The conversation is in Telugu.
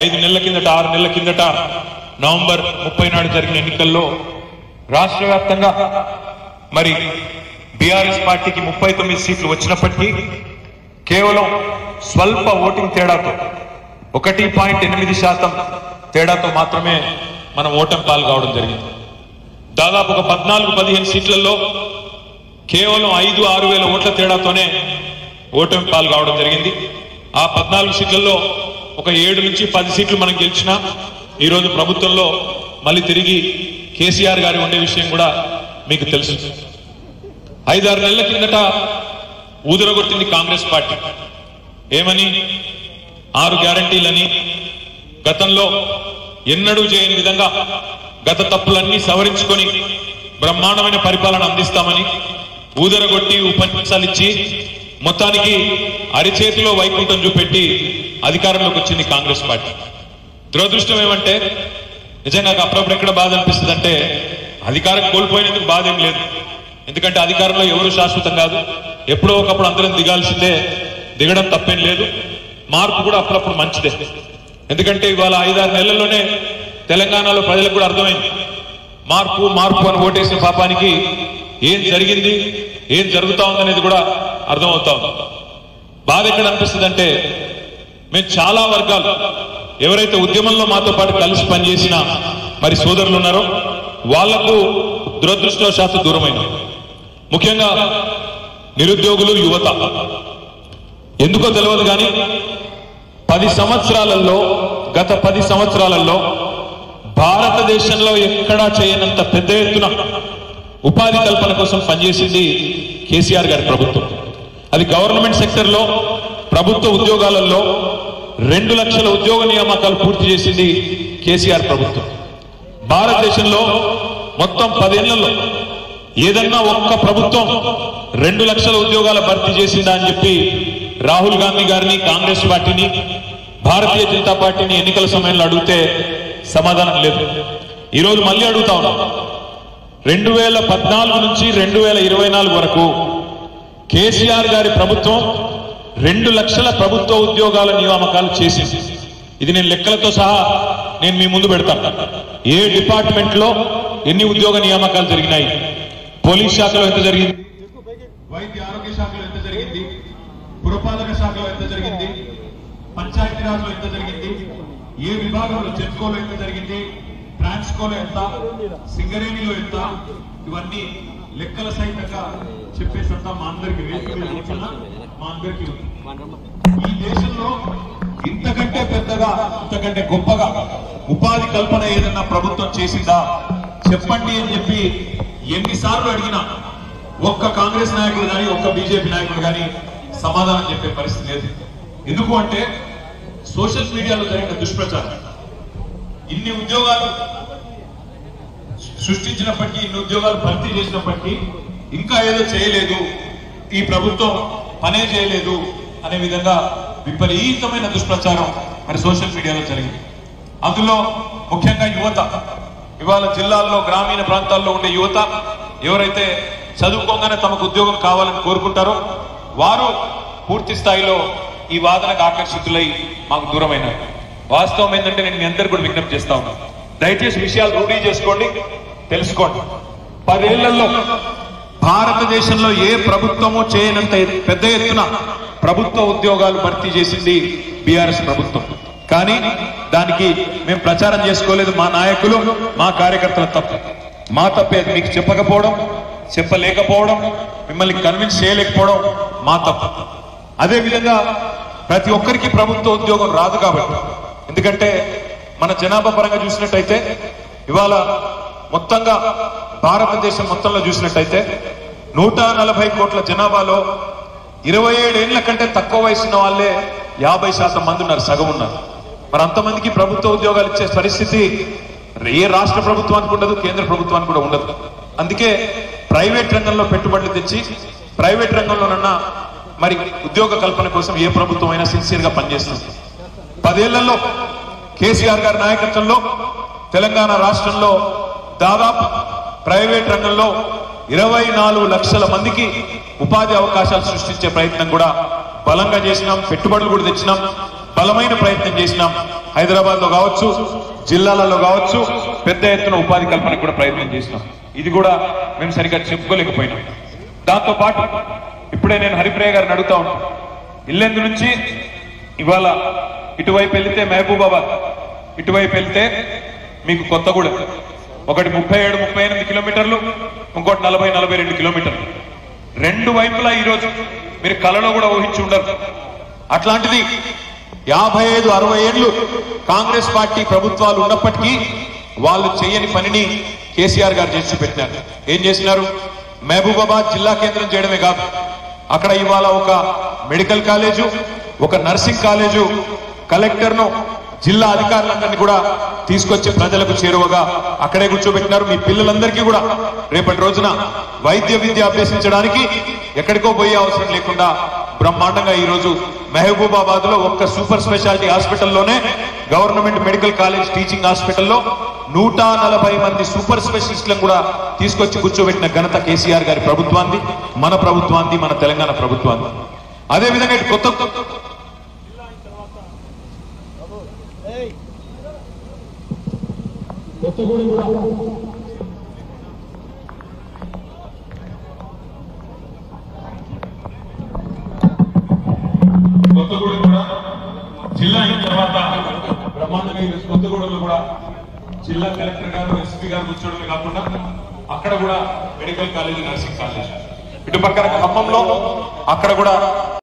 5 నెలల కిందట 6 నెలల కిందట నవంబర్ 30 నాడు జరిగిన ఎన్నికల్లో రాష్ట్ర వ్యాప్తంగా మరి బీఆర్ఎస్ పార్టీకి 39 సీట్లు వచ్చినప్పటికీ కేవలం స్వల్ప ఓటింగ్ తేడాతో 1.8% తేడాతో మాత్రమే మనం ఓటమి పాలు కావడం జరిగింది. దాదాపు ఒక 14-15 సీట్లలో కేవలం 5-6 వేల ఓట్ల తేడాతోనే ఓటమి పాలు కావడం జరిగింది. ఆ 14 సీట్లలో ఒక 7 నుంచి 10 సీట్లు మనం గెలిచినా ఈరోజు ప్రభుత్వంలో మళ్ళీ తిరిగి కేసీఆర్ గారి ఉండే విషయం కూడా మీకు తెలుసు. 5-6 నెలల కిందట ఊదరగొట్టింది కాంగ్రెస్ పార్టీ. ఏమని? 6 గ్యారంటీలని, గతంలో ఎన్నడూ చేయని విధంగా గత తప్పులన్నీ సవరించుకొని బ్రహ్మాండమైన పరిపాలన అందిస్తామని ఊదరగొట్టి ఉపన్యాసాలు ఇచ్చి మొత్తానికి అరిచేతిలో వైకుంఠం చూపెట్టి అధికారంలోకి వచ్చింది కాంగ్రెస్ పార్టీ. దురదృష్టం ఏమంటే నిజంగా అప్పుడప్పుడు ఎక్కడ బాధ అనిపిస్తుంది అంటే అధికారం కోల్పోయినందుకు బాధ ఏం లేదు. ఎందుకంటే అధికారంలో ఎవరు శాశ్వతం కాదు. ఎప్పుడో ఒకప్పుడు అందరం దిగాల్సిందే, దిగడం తప్పేం లేదు. మార్పు కూడా అప్పుడప్పుడు మంచిదే. ఎందుకంటే ఇవాళ 5-6 నెలల్లోనే తెలంగాణలో ప్రజలకు కూడా అర్థమైంది మార్పు మార్పు అని ఓటేసిన పాపానికి ఏం జరిగింది, ఏం జరుగుతా ఉందనేది కూడా అర్థమవుతా ఉంది. బాధ ఎక్కడ అనిపిస్తుంది అంటే మేము చాలా వర్గాలు ఎవరైతే ఉద్యమంలో మాతో పాటు కలిసి పనిచేసిన మరి సోదరులు ఉన్నారో వాళ్లకు దురదృష్టవశాత్తు దూరమైన, ముఖ్యంగా నిరుద్యోగులు, యువత. ఎందుకో తెలియదు కానీ 10 సంవత్సరాలలో, గత 10 సంవత్సరాలలో భారతదేశంలో ఎక్కడా చేయనంత పెద్ద ఎత్తున ఉపాధి కల్పన కోసం పనిచేసింది కేసీఆర్ గారి ప్రభుత్వం. అది గవర్నమెంట్ సెక్టర్ లో ప్రభుత్వ ఉద్యోగాలలో 2 లక్షల ఉద్యోగ నియామకాలు పూర్తి చేసింది కేసీఆర్ ప్రభుత్వం. భారతదేశంలో మొత్తం 10 ఏళ్లలో ఏదన్నా ఒక్క ప్రభుత్వం 2 లక్షల ఉద్యోగాల భర్తీ చేసిందా అని చెప్పి రాహుల్ గాంధీ గారిని, కాంగ్రెస్ పార్టీని, భారతీయ జనతా పార్టీని ఎన్నికల సమయంలో అడిగితే సమాధానం లేదు. ఈరోజు మళ్ళీ అడుగుతా ఉన్నాం. 2014 నుంచి 2024 వరకు కేసీఆర్ గారి ప్రభుత్వం 2 లక్షల ప్రభుత్వ ఉద్యోగాల నియామకాలు చేసింది. ఇది నేను లెక్కలతో సహా నేను మీ ముందు పెడతాను. ఏ డిపార్ట్మెంట్ లో ఎన్ని ఉద్యోగ నియామకాలు జరిగినాయి, పోలీస్ శాఖలో ఎంత జరిగింది, వైద్య ఆరోగ్య శాఖలో ఎంత జరిగింది, పురపాలక శాఖలో ఎంత జరిగింది, పంచాయతీరాజ్ లో ఎంత జరిగింది, ఏ విభాగంలో చెప్పుకోలో ఎంత జరిగింది, ట్రాన్స్కోలో ఎంత, సింగరేణిలో ఎంత, ఇవన్నీ లెక్కల సహితంగా చెప్పేసంతా మా అందరికి మా అందరికీ ఉంది. ఈ దేశంలో ఇంతకంటే పెద్దగా, ఇంతకంటే గొప్పగా ఉపాధి కల్పన ఏదన్నా ప్రభుత్వం చేసిందా చెప్పండి అని చెప్పి ఎన్నిసార్లు అడిగినా ఒక్క కాంగ్రెస్ నాయకుడు కానీ, ఒక్క బీజేపీ నాయకుడు కానీ సమాధానం చెప్పే పరిస్థితి లేదు. ఎందుకు అంటే సోషల్ మీడియాలో జరిగిన దుష్ప్రచారం. ఇన్ని ఉద్యోగాలు సృష్టించినప్పటికీ, ఇన్ని ఉద్యోగాలు భర్తీ చేసినప్పటికీ ఇంకా ఏదో చేయలేదు, ఈ ప్రభుత్వం పనే చేయలేదు అనే విధంగా విపరీతమైన దుష్ప్రచారం మరి సోషల్ మీడియాలో జరిగింది. అందులో ముఖ్యంగా యువత, ఇవాళ జిల్లాల్లో గ్రామీణ ప్రాంతాల్లో ఉండే యువత ఎవరైతే చదువుకోగానే తమకు ఉద్యోగం కావాలని కోరుకుంటారో వారు పూర్తి స్థాయిలో ఈ వాదనకు ఆకర్షితులై మాకు దూరమైనారు. వాస్తవం ఏంటంటే నేను మీ అందరికీ కూడా విజ్ఞప్తి చేస్తా ఉన్నాను. దయచేసి విషయాలు రూఢీ చేసుకోండి, తెలుసుకోండి. 10 ఏళ్లలో భారతదేశంలో ఏ ప్రభుత్వము చేయనంత పెద్ద ఎత్తున ప్రభుత్వ ఉద్యోగాలు భర్తీ చేసింది బీఆర్ఎస్ ప్రభుత్వం. కానీ దానికి మేము ప్రచారం చేసుకోలేదు. మా నాయకులు, మా కార్యకర్తల తప్పు. మా తప్పే. మీకు చెప్పకపోవడం, చెప్పలేకపోవడం, మిమ్మల్ని కన్విన్స్ చేయలేకపోవడం మా తప్పు. అదేవిధంగా ప్రతి ఒక్కరికి ప్రభుత్వ ఉద్యోగం రాదు కాబట్టి, ఎందుకంటే మన జనాభా పరంగా చూసినట్టయితే ఇవాళ మొత్తంగా భారతదేశం మొత్తంలో చూసినట్టయితే 140 కోట్ల జనాభాలో 27 ఏళ్ల కంటే తక్కువ వయసున్న వాళ్ళే 50% మంది ఉన్నారు, సగం ఉన్నారు. మరి అంతమందికి ప్రభుత్వ ఉద్యోగాలు ఇచ్చే పరిస్థితి ఏ రాష్ట్ర ప్రభుత్వానికి ఉండదు, కేంద్ర ప్రభుత్వానికి కూడా ఉండదు. అందుకే ప్రైవేట్ రంగంలో పెట్టుబడులు తెచ్చి ప్రైవేట్ రంగంలోనన్నా మరి ఉద్యోగ కల్పన కోసం ఏ ప్రభుత్వం అయినా సిన్సియర్ గా పనిచేస్తుంది. 10 ఏళ్లలో కేసీఆర్ గారి నాయకత్వంలో తెలంగాణ రాష్ట్రంలో దాదాపు ప్రైవేట్ రంగంలో 24 లక్షల మందికి ఉపాధి అవకాశాలు సృష్టించే ప్రయత్నం కూడా బలంగా చేసినాం. పెట్టుబడులు కూడా తెచ్చినాం, బలమైన ప్రయత్నం చేసినాం. హైదరాబాద్ లో కావచ్చు, జిల్లాలలో కావచ్చు పెద్ద ఎత్తున ఉపాధి కల్పనకు కూడా ప్రయత్నం చేసినాం. ఇది కూడా మేము సరిగ్గా చెప్పుకోలేకపోయినాం. దాంతో పాటు ఇప్పుడే నేను హరిప్రియ గారిని అడుగుతా ఉంటాను, ఇల్లెందు నుంచి ఇవాళ ఇటువైపు వెళితే మహబూబాబాద్, ఇటువైపు వెళ్తే మీకు కొత్తగూడెం, ఒకటి 37-38 కిలోమీటర్లు, ఇంకోటి 40-42 కిలోమీటర్లు. రెండు వైపులా ఈరోజు మీరు కలలో కూడా ఊహించి ఉండరు. అట్లాంటిది 55-60 ఏళ్లు కాంగ్రెస్ పార్టీ ప్రభుత్వాలు ఉన్నప్పటికీ వాళ్ళు చేయని పనిని కేసీఆర్ గారు చేసి పెట్టినారు. ఏం చేసినారు? మహబూబాబాద్ జిల్లా కేంద్రం చేయడమే కాదు, అక్కడ ఇవాళ ఒక మెడికల్ కాలేజు, ఒక నర్సింగ్ కాలేజు, కలెక్టర్ను, జిల్లా అధికారులందరినీ కూడా తీసుకొచ్చి ప్రజలకు చేరువగా అక్కడే కూర్చోబెట్టినారు. మీ పిల్లలందరికీ కూడా రేపటి రోజున వైద్య విద్య అభ్యసించడానికి ఎక్కడికో పోయే అవసరం లేకుండా బ్రహ్మాండంగా ఈ రోజు మహబూబాబాద్ లో ఒక్క సూపర్ స్పెషాలిటీ హాస్పిటల్లోనే, గవర్నమెంట్ మెడికల్ కాలేజ్ టీచింగ్ హాస్పిటల్లో 140 మంది సూపర్ స్పెషలిస్టులను కూడా తీసుకొచ్చి కూర్చోబెట్టిన ఘనత కేసీఆర్ గారి ప్రభుత్వాన్ని, మన ప్రభుత్వాన్ని, మన తెలంగాణ ప్రభుత్వాన్ని. అదేవిధంగా ఇటు కొత్తగూడెం కూడా జిల్లా అయిన తర్వాత బ్రహ్మాండంగా కొత్తగూడెంలో కూడా జిల్లా కలెక్టర్ గారు, ఎస్పీ గారు కూర్చోవడమే కాకుండా అక్కడ కూడా మెడికల్ కాలేజ్, నర్సింగ్ కాలేజ్, ఇటు పక్కన ఖమ్మంలో అక్కడ కూడా